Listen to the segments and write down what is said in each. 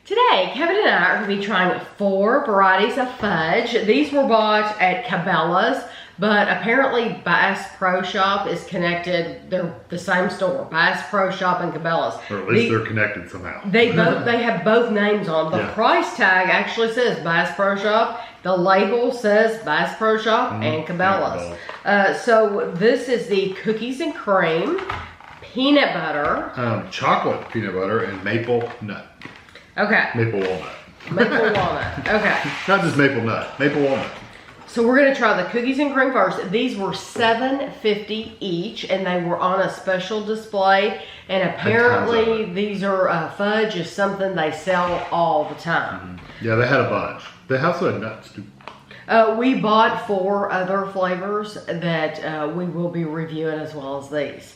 Today, Kevin and I are going to be trying 4 varieties of fudge. These were bought at Cabela's, but apparently Bass Pro Shop is connected. They're the same store, Bass Pro Shop and Cabela's. Or at least they're connected somehow. They have both names on. The price tag actually says Bass Pro Shop. The label says Bass Pro Shop and Cabela's. So this is the cookies and cream, peanut butter. Chocolate peanut butter and maple nut. Okay. Maple walnut. Maple walnut. Okay. Not just maple nut, maple walnut. So we're gonna try the cookies and cream first. These were $7.50 each, and they were on a special display. And apparently, these are fudge is something they sell all the time. Yeah, they had a bunch. They also had nuts too. We bought 4 other flavors that we will be reviewing as well as these.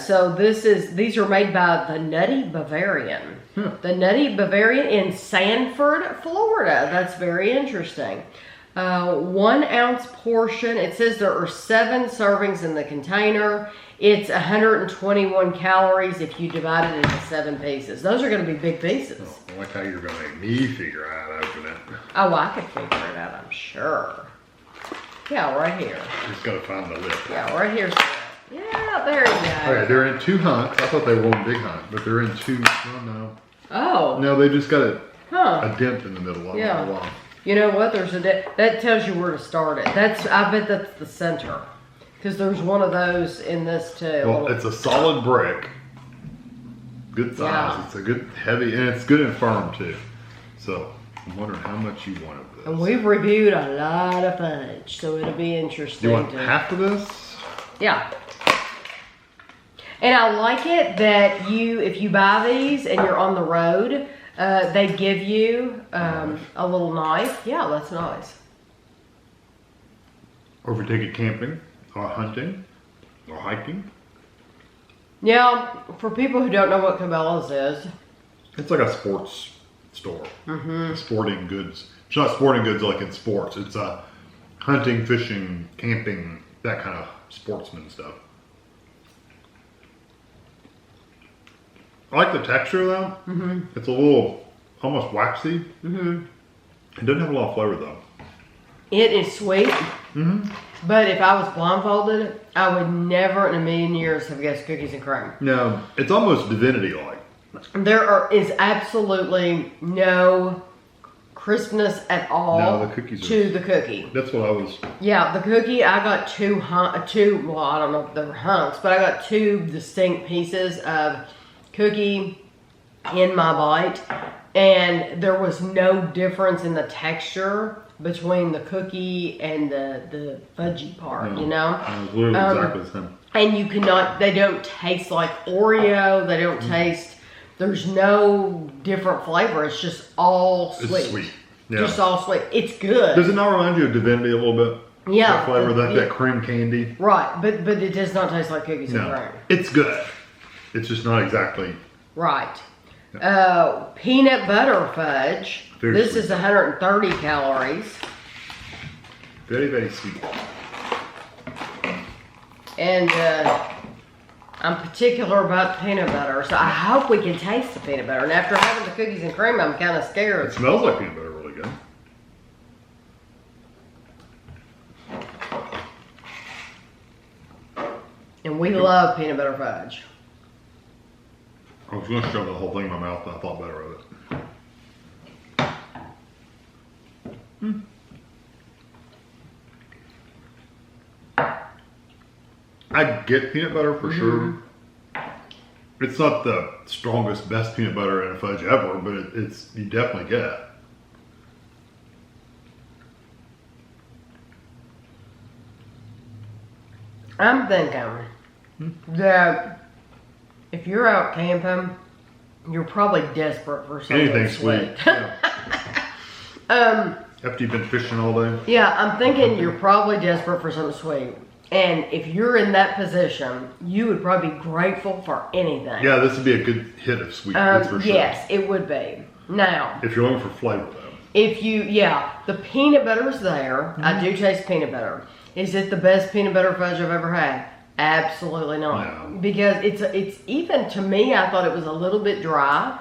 So these are made by the Nutty Bavarian. The Nutty Bavarian in Sanford, Florida. That's very interesting. 1 ounce portion. It says there are 7 servings in the container. It's 121 calories if you divide it into 7 pieces. Those are going to be big pieces. Oh, I like how you're going to make me figure out how to open it. Oh, I could figure it out, I'm sure. Yeah, right here. Just got to find the lip. Yeah, right here. Yeah, there you go. Okay, they're in 2 hunks. I thought they were one big hunt, but they're in 2. Oh, no. Oh. No, they just got a dent in the middle of it. Yeah. You know what? There's a that tells you where to start it. I bet that's the center, because there's one of those in this too. Well, it's a solid brick, good size. Yeah. It's a good heavy, and it's good and firm too. So I'm wondering how much you want of this. And we've reviewed a lot of fudge, so it'll be interesting. You want half of this? Yeah. And I like it that if you buy these and you're on the road, they give you a little knife. Yeah, that's nice. Or if you take it camping, or hunting, or hiking. Yeah, for people who don't know what Cabela's is. It's like a sports store. Sporting goods. It's not sporting goods like in sports. It's hunting, fishing, camping, that kind of sportsman stuff. I like the texture though. It's a little, almost waxy. It doesn't have a lot of flavor though. It is sweet. But if I was blindfolded, I would never in a million years have guessed cookies and cream. No, it's almost divinity-like. There is absolutely no crispness at all the cookies to the cookie. That's what I was. Yeah, the cookie, I got two, well, I don't know if they were hunks, but I got 2 distinct pieces of cookie in my bite, and there was no difference in the texture between the cookie and the fudgy part, you know? It was literally exactly the same. And you cannot, they don't taste like Oreo, they don't taste, there's no different flavor, it's just all sweet. It's sweet. Yeah. Just all sweet. It's good. Does it not remind you of divinity a little bit? Yeah. That flavor, that cream candy? Right, but it does not taste like cookies and cream. It's good. It's just not exactly. Right. Peanut butter fudge. This is 130 calories. Very, very sweet. And I'm particular about peanut butter, so I hope we can taste the peanut butter. And after having the cookies and cream, I'm kind of scared. It smells like peanut butter really good. And we love peanut butter fudge. I was going to shove the whole thing in my mouth, but I thought better of it. I get peanut butter for sure. It's not the strongest, best peanut butter in a fudge ever, but it's you definitely get it. I'm thinking that if you're out camping, you're probably desperate for something Anything sweet. Yeah. After you've been fishing all day. Yeah, I'm thinking you're probably desperate for something sweet. And if you're in that position, you would probably be grateful for anything. Yeah, this would be a good hit of sweet, that's for sure. Yes, it would be. Now, if you're looking for flavor though. The peanut butter's there. I do taste peanut butter. Is it the best peanut butter fudge I've ever had? Absolutely not. No. Because it's even, to me, I thought it was a little bit dry.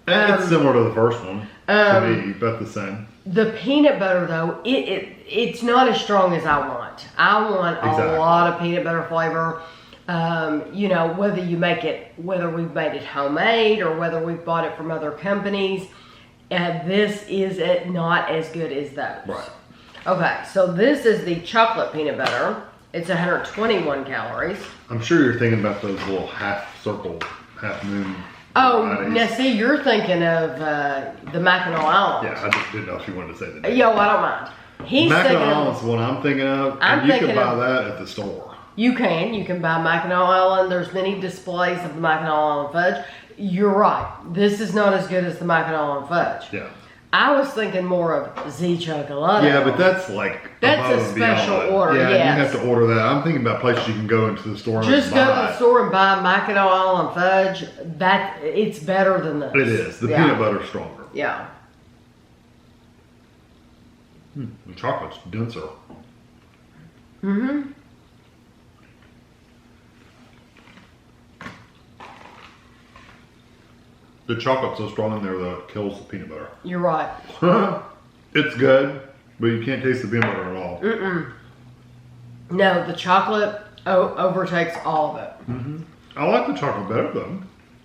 It's similar to the first one. To me, about the same. The peanut butter, though, it's not as strong as I want. I want a lot of peanut butter flavor. You know, whether we've made it homemade or whether we've bought it from other companies, this is not as good as those. Right. Okay, so this is the chocolate peanut butter. It's 121 calories. I'm sure you're thinking about those little half circle, half moon. Oh, varieties. now see, you're thinking of the Mackinac Island. Yeah, I just didn't know if you wanted to say the name. Yo, I don't mind. He's Mackinac thinking Island's the one I'm thinking of, and you can buy that at the store. You can buy Mackinac Island. There's many displays of the Mackinac Island fudge. You're right. This is not as good as the Mackinac Island fudge. Yeah. I was thinking more of Z Chocolate. Yeah, but that's like that's a special order. Yeah, yes. you have to order that. I'm thinking about places you can go into the store. Just go to the store and buy Mackinac Island fudge. It's better than this. It is. The peanut butter's stronger. Yeah. The chocolate's denser. Mm-hmm. The chocolate's so strong in there that it kills the peanut butter. You're right. It's good, but you can't taste the peanut butter at all. Mm-mm. No, the chocolate overtakes all of it. Mm-hmm. I like the chocolate better though.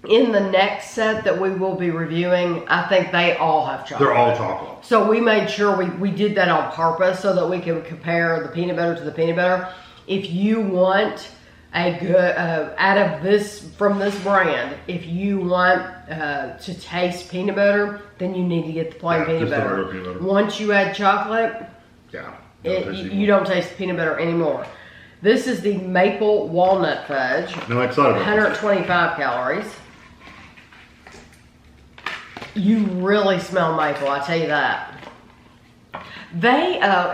In the next set that we will be reviewing, I think they all have chocolate. They're all chocolate. So we made sure we did that on purpose so that we can compare the peanut butter to the peanut butter. If you want a good, from this brand, if you want to taste peanut butter, then you need to get the plain peanut butter. Once you add chocolate, you don't taste the peanut butter anymore. This is the maple walnut fudge. No, I'm excited about 125 calories. You really smell maple, I tell you that.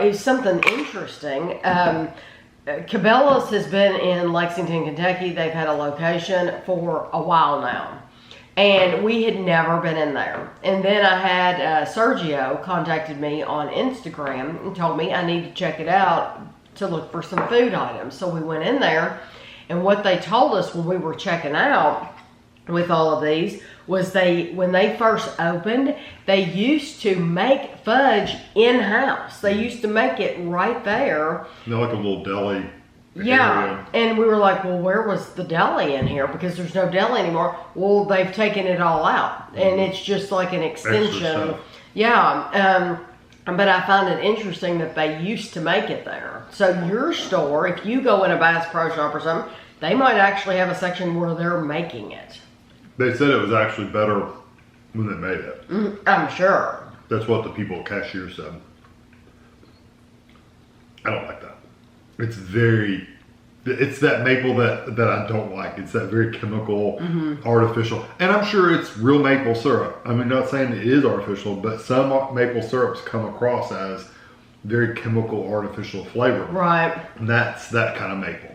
Is something interesting. Cabela's has been in Lexington, Kentucky. They've had a location for a while now. And we had never been in there. And then I had Sergio contacted me on Instagram and told me I need to check it out to look for some food items. So we went in there, and what they told us when we were checking out with all of these was when they first opened, they used to make fudge in-house. They used to make it right there. Like a little deli. Yeah, and we were like, well, where was the deli in here? Because there's no deli anymore. Well, they've taken it all out, and it's just like an extension. Yeah, but I find it interesting that they used to make it there. So your store, if you go in a Bass Pro Shop or something, they might actually have a section where they're making it. They said it was actually better when they made it. I'm sure. That's what the people at cashier said. I don't like that. It's that maple that I don't like. It's that very chemical, artificial. And I'm sure it's real maple syrup. I mean, not saying it is artificial, but some maple syrups come across as very chemical, artificial flavor. Right. And that's that kind of maple.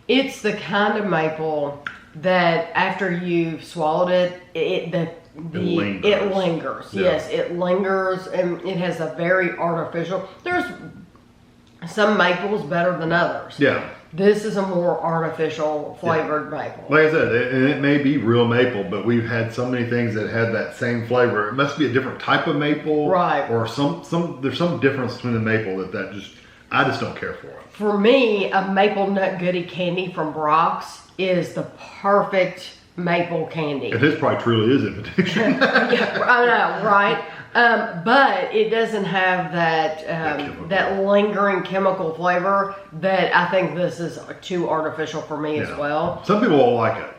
It's the kind of maple that after you've swallowed it, it lingers. Yeah. Yes, it lingers, and it has a very artificial. There's some maples better than others. Yeah. This is a more artificial flavored maple. Like I said, it may be real maple, but we've had so many things that had that same flavor. It must be a different type of maple, right? Or there's some difference between the maple I just don't care for it. For me, a maple nut goodie candy from Brock's is the perfect maple candy. And this probably truly is imitation. Yeah, I know, right? But it doesn't have that lingering chemical flavor that I think this is too artificial for me as well. Some people will like it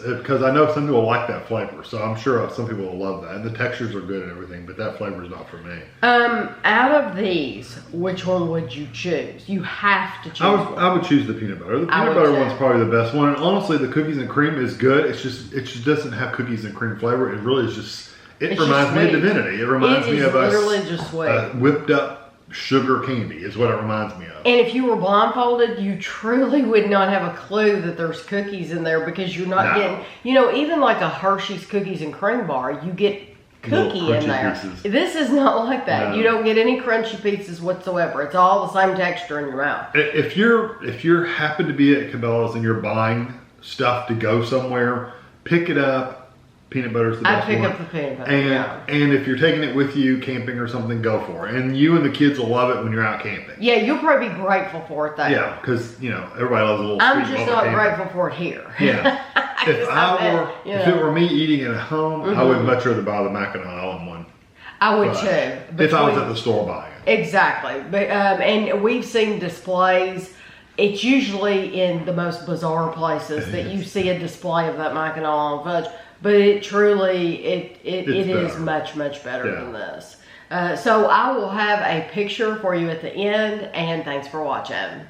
because I know some people like that flavor. So I'm sure some people will love that. And the textures are good and everything, but that flavor is not for me. Out of these, which one would you choose? You have to choose one. I would choose the peanut butter. The peanut butter one's probably the best one. And honestly, the cookies and cream is good. It just doesn't have cookies and cream flavor. It really is just. It reminds me of Divinity. It reminds me of a whipped up sugar candy is what it reminds me of. And if you were blindfolded, you truly would not have a clue that there's cookies in there because you're not getting, even like a Hershey's cookies and cream bar, you get cookie in there. Pieces. This is not like that. No. You don't get any crunchy pieces whatsoever. It's all the same texture in your mouth. If you're happen to be at Cabela's and you're buying stuff to go somewhere, pick it up. peanut butter is the I'd best pick one. up the peanut butter. And if you're taking it with you camping or something, go for it. And you and the kids will love it when you're out camping. Yeah, you'll probably be grateful for it there. Yeah, because everybody loves a little. I'm sweet just love not of camping. grateful for it here. Yeah. If it were me eating it at home, I would much rather buy the Mackinac Island one. I would Fudge. too. If I was at the store buying it. Exactly. But, and we've seen displays. It's usually in the most bizarre places that you see a display of that Mackinac Island fudge. But it truly, it is much, much better than this. So I will have a picture for you at the end, and thanks for watching.